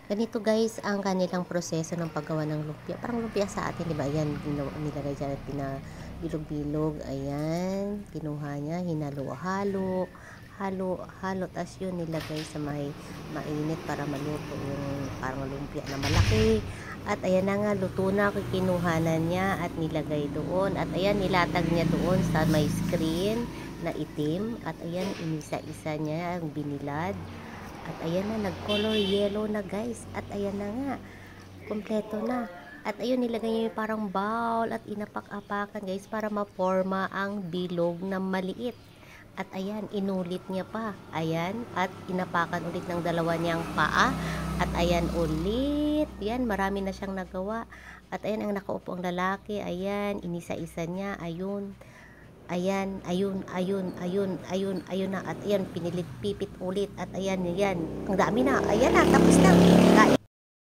Ganito guys ang kanilang proseso ng paggawa ng lumpia. Parang lumpia sa atin, 'di ba? Ayan, nilagay diyan at pinabilog-bilog. Ayan, kinuha niya, hinalo-halo, halo-halo, tas yun nilagay sa may mainit para maluto yung parang lumpia na malaki. At ayan na nga, luto na, kinuha na niya at nilagay doon. At ayan, nilatag niya doon sa may screen na itim. At ayan, inisa-isa niya ang binilad. At ayan na, nag-color yellow na guys. At ayan na nga, kompleto na. At ayun, nilagay niya yung parang bowl at inapak-apakan guys para maporma ang bilog na maliit. At ayan, inulit niya pa. Ayan, at inapakan ulit ng dalawa niyang paa. At ayan ulit. Yan, marami na siyang nagawa. At ayan, ang nakaupo ang lalaki. Ayan, inisa-isa niya. Ayun. Ayan, ayun na. At ayan, pinilit pipit ulit. At ayan, yan. Ang dami na. Ayan na, tapos na. Kain.